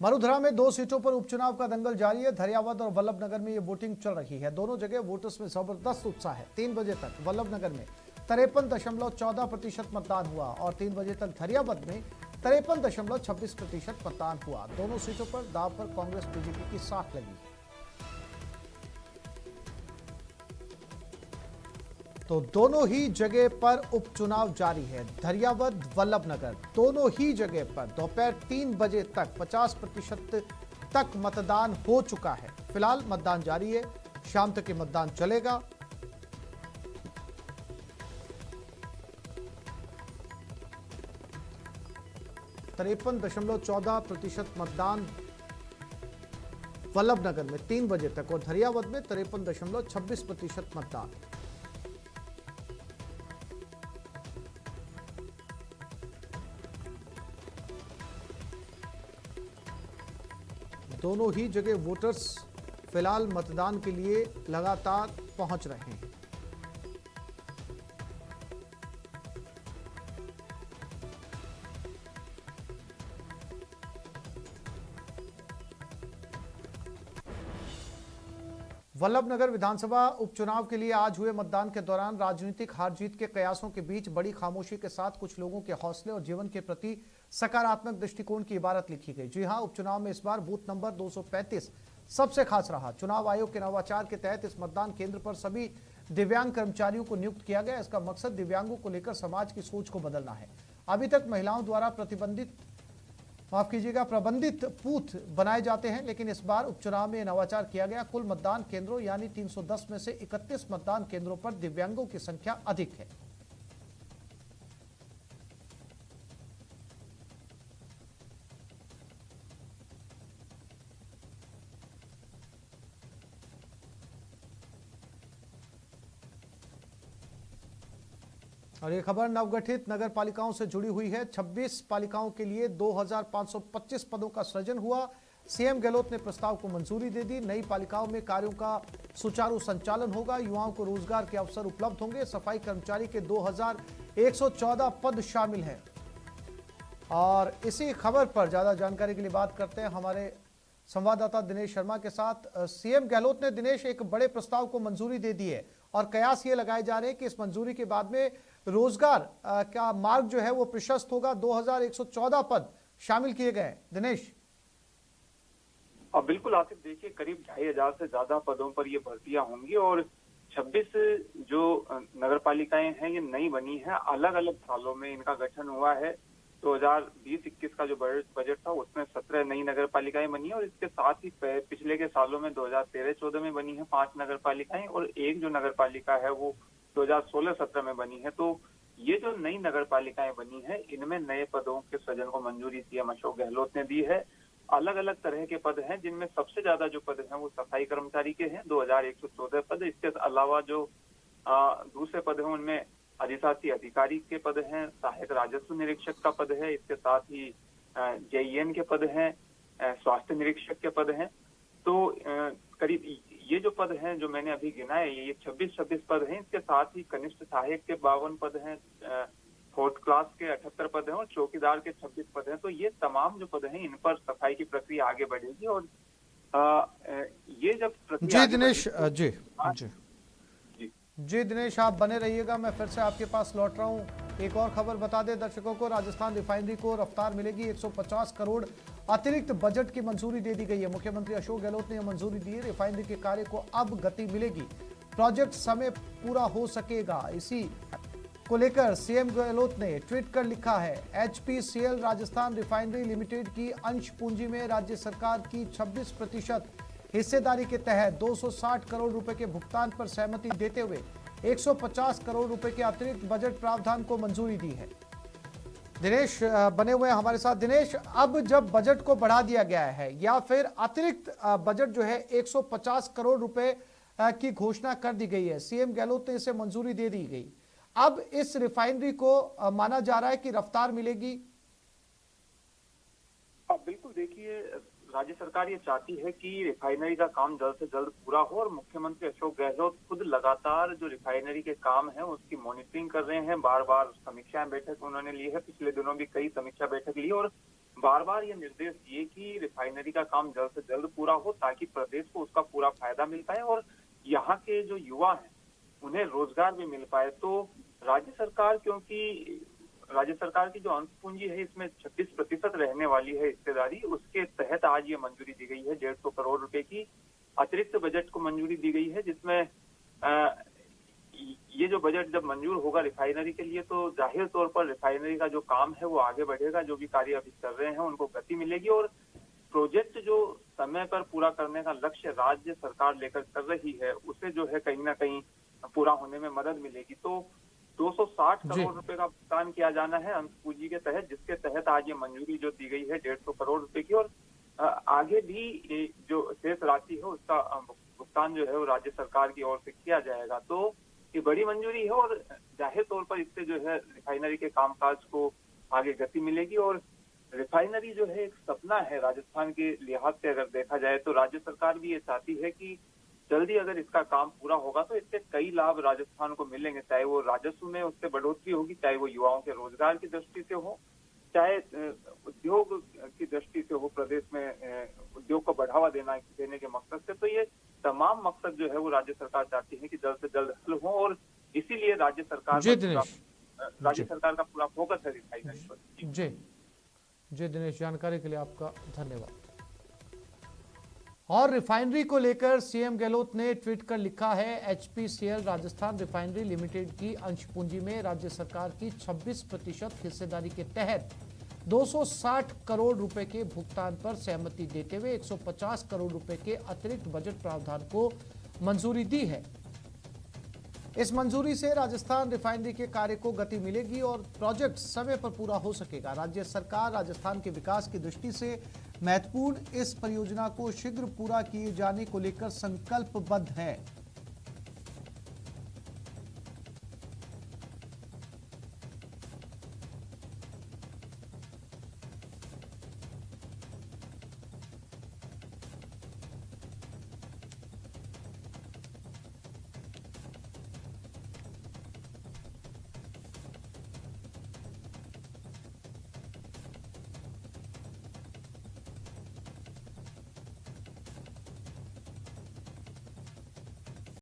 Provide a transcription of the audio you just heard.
मरुधरा में 2 सीटों पर उपचुनाव का दंगल जारी है। धरियावद और वल्लभनगर में ये वोटिंग चल रही है। दोनों जगह वोटर्स में जबरदस्त उत्साह है। 3 बजे तक वल्लभनगर में 53.14% मतदान हुआ और 3 बजे तक धरियावद में 53.26% मतदान हुआ। दोनों सीटों पर दांव पर कांग्रेस बीजेपी की साख लगी है। तो दोनों ही जगह पर उपचुनाव जारी है। धरियावद वल्लभनगर दोनों ही जगह पर दोपहर 3 बजे तक 50% तक मतदान हो चुका है। फिलहाल मतदान जारी है, शाम तक ये मतदान चलेगा। (53.14% मतदान वल्लभनगर में 3 बजे तक और धरियावद में 53.26% मतदान। दोनों ही जगह वोटर्स फिलहाल मतदान के लिए लगातार पहुंच रहे हैं। वल्लभनगर विधानसभा उपचुनाव के लिए आज हुए मतदान के दौरान राजनीतिक हार जीत के कयासों के बीच बड़ी खामोशी के साथ कुछ लोगों के हौसले और जीवन के प्रति सकारात्मक दृष्टिकोण की इबारत लिखी गई। जी हां, उपचुनाव में इस बार बूथ नंबर 235 सबसे खास रहा। चुनाव आयोग के नवाचार के तहत इस मतदान केंद्र पर सभी दिव्यांग कर्मचारियों को नियुक्त किया गया। इसका मकसद दिव्यांगों को लेकर समाज की सोच को बदलना है। अभी तक महिलाओं द्वारा प्रबंधित बूथ बनाए जाते हैं, लेकिन इस बार उपचुनाव में नवाचार किया गया। कुल मतदान केंद्रों यानी 310 में से 31 मतदान केंद्रों पर दिव्यांगों की संख्या अधिक है। और ये खबर नवगठित नगर पालिकाओं से जुड़ी हुई है। 26 पालिकाओं के लिए 2525 पदों का सृजन हुआ। सीएम गहलोत ने प्रस्ताव को मंजूरी दे दी। नई पालिकाओं में कार्यों का सुचारू संचालन होगा। युवाओं को रोजगार के अवसर उपलब्ध होंगे। सफाई कर्मचारी के 2114 पद शामिल हैं। और इसी खबर पर ज्यादा जानकारी के लिए बात करते हैं हमारे संवाददाता दिनेश शर्मा के साथ। सीएम गहलोत ने दिनेश एक बड़े प्रस्ताव को मंजूरी दे दी है और कयास ये लगाए जा रहे हैं कि इस मंजूरी के बाद में रोजगार का मार्ग जो है वो प्रशस्त होगा। 2114 पद शामिल किए गए। दिनेश। बिल्कुल आसिफ, देखिए करीब 2500 से ज्यादा पदों पर ये भर्तियां होंगी और 26 जो नगर पालिकाएं हैं ये नई बनी है। अलग अलग सालों में इनका गठन हुआ है। 2020-21 का जो बजट था उसमें 17 नई नगर पालिकाएं बनी है और इसके साथ ही पिछले के सालों में 2013-14 में बनी है 5 नगर पालिकाएं और एक जो नगर पालिका है वो 2016-17 में बनी है। तो ये जो नई नगर पालिकाएं बनी है इनमें नए पदों के सृजन को मंजूरी सीएम अशोक गहलोत ने दी है। अलग अलग तरह के पद हैं जिनमें सबसे ज्यादा जो पद हैं वो सफाई कर्मचारी के हैं, 2114 पद। इसके अलावा जो दूसरे पद हैं उनमें अधिशासी अधिकारी के पद हैं, सहायक राजस्व निरीक्षक का पद है, इसके साथ ही जेईएन के पद हैं, स्वास्थ्य निरीक्षक के पद हैं। तो करीब ये जो पद हैं जो मैंने अभी गिनाए ये 26 पद हैं। इसके साथ ही कनिष्ठ सहायक के 52 पद हैं, फोर्थ क्लास के 78 पद हैं और चौकीदार के 26 पद हैं। तो ये तमाम जो पद हैं इन पर सफाई की प्रक्रिया आगे बढ़ेगी और ये जब प्रक्रिया जी दिनेश जी दिनेश, आप बने रहिएगा। मैं फिर से आपके पास लौट रहा हूं। एक और खबर बता दें दर्शकों को, राजस्थान रिफाइनरी को रफ्तार मिलेगी। 150 करोड़ अतिरिक्त बजट की मंजूरी दे दी गई है। मुख्यमंत्री अशोक गहलोत ने यह मंजूरी दी है। रिफाइनरी के कार्य को अब गति मिलेगी, प्रोजेक्ट समय पूरा हो सकेगा। इसी को लेकर सीएम गहलोत ने ट्वीट कर लिखा है, एचपीसीएल राजस्थान रिफाइनरी लिमिटेड की अंश पूंजी में राज्य सरकार की 26% हिस्सेदारी के तहत 260 करोड़ रुपए के भुगतान पर सहमति देते हुए 150 करोड़ रुपए के अतिरिक्त बजट प्रावधान को मंजूरी दी है। दिनेश बने हुए हैं हमारे साथ। दिनेश, अब जब बजट को बढ़ा दिया गया है या फिर अतिरिक्त बजट जो है 150 करोड़ रुपए की घोषणा कर दी गई है, सीएम गहलोत ने इसे मंजूरी दे दी गई, अब इस रिफाइनरी को माना जा रहा है कि रफ्तार मिलेगी? बिल्कुल, देखिए राज्य सरकार ये चाहती है कि रिफाइनरी का काम जल्द से जल्द पूरा हो और मुख्यमंत्री अशोक गहलोत खुद लगातार जो रिफाइनरी के काम है उसकी मॉनिटरिंग कर रहे हैं। बार बार बैठक उन्होंने ली है, पिछले दिनों भी कई समीक्षा बैठक ली और बार बार ये निर्देश दिए कि रिफाइनरी रिफाइनरी का काम जल्द से जल्द पूरा हो ताकि प्रदेश को उसका पूरा फायदा मिल पाए और यहाँ के जो युवा हैं उन्हें रोजगार भी मिल पाए। तो राज्य सरकार, क्योंकि राज्य सरकार की जो अंश पूंजी है इसमें 26% रहने वाली है हिस्सेदारी, उसके तहत आज ये मंजूरी दी गई है। 150 करोड़ रुपए की अतिरिक्त बजट को मंजूरी दी गई है, जिसमें ये जो बजट जब मंजूर होगा रिफाइनरी के लिए तो जाहिर तौर पर रिफाइनरी का जो काम है वो आगे बढ़ेगा। जो भी कार्य अभी कर रहे हैं उनको गति मिलेगी और प्रोजेक्ट जो समय पर पूरा करने का लक्ष्य राज्य सरकार लेकर कर रही है उसे जो है कहीं ना कहीं पूरा होने में मदद मिलेगी। तो 260 करोड़ रुपए का भुगतान किया जाना है अंश पूंजी के तहत, जिसके तहत आज ये मंजूरी जो दी गई है 150 करोड़ रुपए की। और आगे भी जो शेष राशि है उसका भुगतान जो है वो राज्य सरकार की ओर से किया जाएगा। तो ये बड़ी मंजूरी है और जाहिर तौर पर इससे जो है रिफाइनरी के कामकाज को आगे गति मिलेगी। और रिफाइनरी जो है एक सपना है राजस्थान के लिहाज से अगर देखा जाए तो राज्य सरकार भी ये चाहती है कि जल्दी अगर इसका काम पूरा होगा तो इससे कई लाभ राजस्थान को मिलेंगे, चाहे वो राजस्व में उससे बढ़ोतरी होगी, चाहे वो युवाओं के रोजगार की दृष्टि से हो, चाहे उद्योग की दृष्टि से हो, प्रदेश में उद्योग को बढ़ावा देने के मकसद से। तो ये तमाम मकसद जो है वो राज्य सरकार चाहती है कि जल्द से जल्द हल हो और इसीलिए राज्य सरकार का पूरा फोकस है रिफाइनरी पर। जी दिनेश, जानकारी के लिए आपका धन्यवाद। और रिफाइनरी को लेकर सीएम गहलोत ने ट्वीट कर लिखा है, एचपीसीएल राजस्थान रिफाइनरी लिमिटेड की अंश पूंजी में राज्य सरकार की 26% हिस्सेदारी के तहत 260 करोड़ रुपए के भुगतान पर सहमति देते हुए 150 करोड़ रुपए के अतिरिक्त बजट प्रावधान को मंजूरी दी है। इस मंजूरी से राजस्थान रिफाइनरी के कार्य को गति मिलेगी और प्रोजेक्ट समय पर पूरा हो सकेगा। राज्य सरकार राजस्थान के विकास की दृष्टि से महत्वपूर्ण इस परियोजना को शीघ्र पूरा किए जाने को लेकर संकल्पबद्ध है।